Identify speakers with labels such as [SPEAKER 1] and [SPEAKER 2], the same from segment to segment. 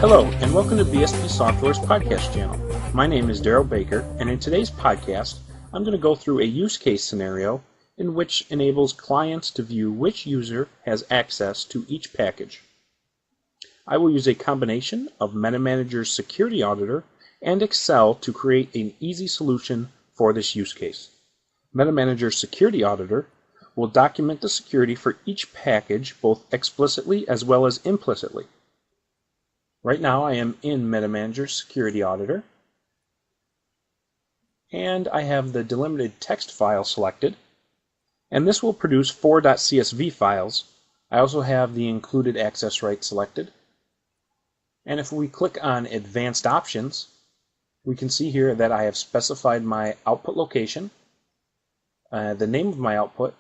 [SPEAKER 1] Hello, and welcome to BSP Software's podcast channel. My name is Daryl Baker, and in today's podcast, I'm going to go through a use case scenario in which enables clients to view which user has access to each package. I will use a combination of MetaManager Security Auditor and Excel to create an easy solution for this use case. MetaManager Security Auditor will document the security for each package both explicitly as well as implicitly. Right now I am in MetaManager Security Auditor, and I have the delimited text file selected, and this will produce 4.csv files. I also have the included access rights selected, and if we click on Advanced Options, we can see here that I have specified my output location, the name of my output,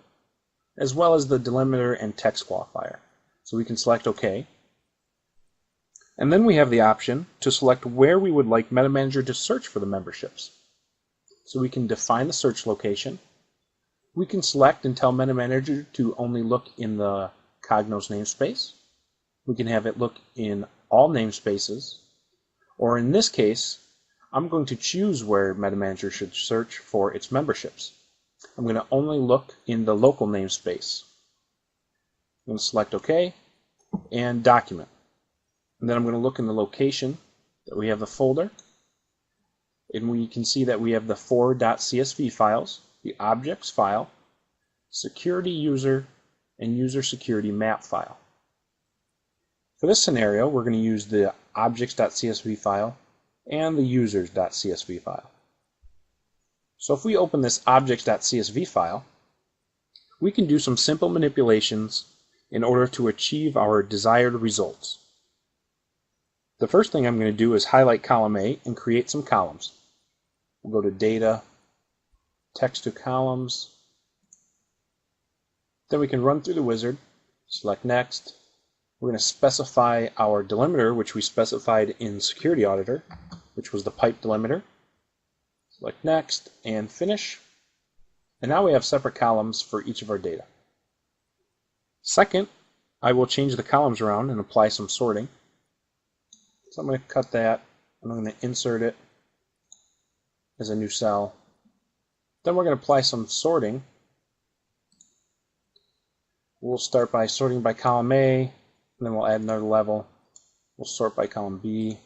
[SPEAKER 1] as well as the delimiter and text qualifier. So we can select OK. And then we have the option to select where we would like MetaManager to search for the memberships. So we can define the search location. We can select and tell MetaManager to only look in the Cognos namespace. We can have it look in all namespaces. Or in this case, I'm going to choose where MetaManager should search for its memberships. I'm going to only look in the local namespace. I'm going to select OK and Document. And then I'm going to look in the location that we have the folder, and we can see that we have the 4.csv files, the objects file, security user, and user security map file. For this scenario, we're going to use the objects.csv file and the users.csv file. So if we open this objects.csv file, we can do some simple manipulations in order to achieve our desired results. The first thing I'm going to do is highlight column A and create some columns. We'll go to Data, Text to Columns. Then we can run through the wizard, select Next. We're going to specify our delimiter, which we specified in Security Auditor, which was the pipe delimiter. Select Next and Finish. And now we have separate columns for each of our data. Second, I will change the columns around and apply some sorting. So I'm going to cut that, and I'm going to insert it as a new cell. Then we're going to apply some sorting. We'll start by sorting by column A, and then we'll add another level. We'll sort by column B,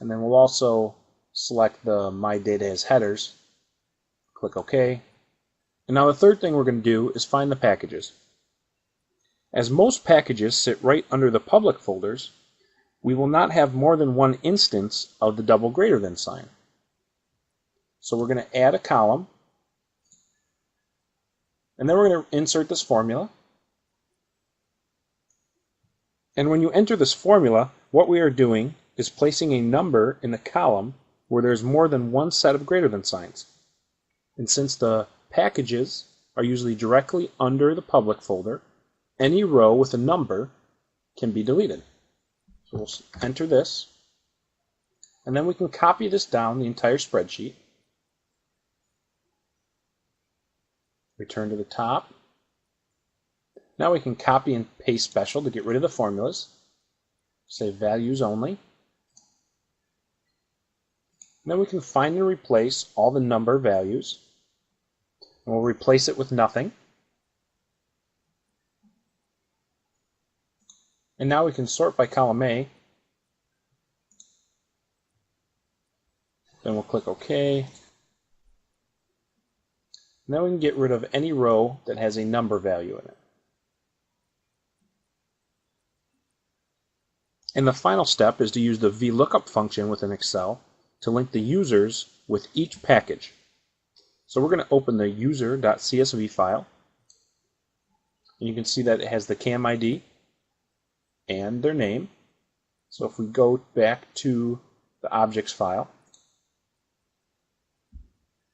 [SPEAKER 1] and then we'll also select the My Data as headers. Click OK. And now the third thing we're going to do is find the packages. As most packages sit right under the public folders, we will not have more than one instance of the double greater than sign. So we're going to add a column, and then we're going to insert this formula. And when you enter this formula, what we are doing is placing a number in the column where there's more than one set of greater than signs. And since the packages are usually directly under the public folder, any row with a number can be deleted. So we'll enter this, and then we can copy this down the entire spreadsheet. Return to the top. Now we can copy and paste special to get rid of the formulas. Say values only. And then we can find and replace all the number values. And we'll replace it with nothing. And now we can sort by column A. Then we'll click OK. And then we can get rid of any row that has a number value in it. And the final step is to use the VLOOKUP function within Excel to link the users with each package. So we're going to open the user.csv file. And you can see that it has the CAM ID and their name. So if we go back to the objects file,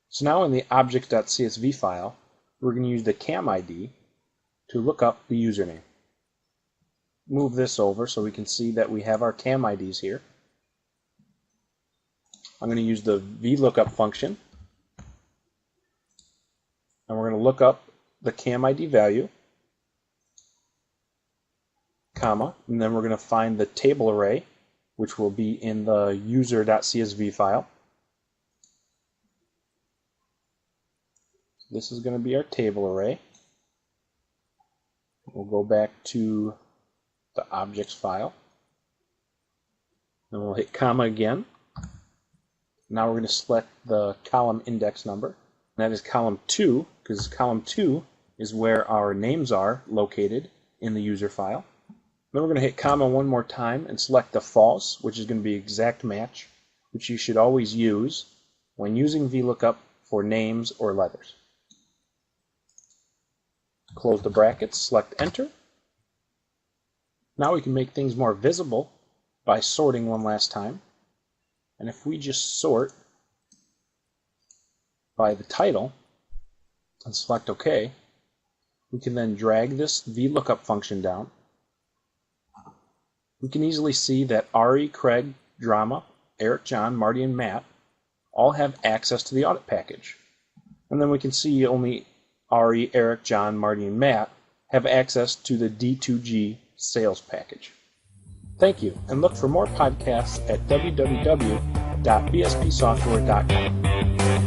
[SPEAKER 1] so now in the objects.csv file, we're going to use the CAM ID to look up the username. Move this over so we can see that we have our CAM IDs here. I'm going to use the VLOOKUP function, and we're going to look up the CAM ID value. comma, and then we're going to find the table array, which will be in the user.csv file. This is going to be our table array. We'll go back to the objects file. Then we'll hit comma again. Now we're going to select the column index number. And that is column 2, because column 2 is where our names are located in the user file. Then we're going to hit comma one more time and select the false, which is going to be exact match, which you should always use when using VLOOKUP for names or letters. Close the brackets, select enter. Now we can make things more visible by sorting one last time. And if we just sort by the title and select OK, we can then drag this VLOOKUP function down. We can easily see that Ari, Craig, Drama, Eric, John, Marty, and Matt all have access to the audit package. And then we can see only Ari, Eric, John, Marty, and Matt have access to the D2G sales package. Thank you, and look for more podcasts at www.bspsoftware.com.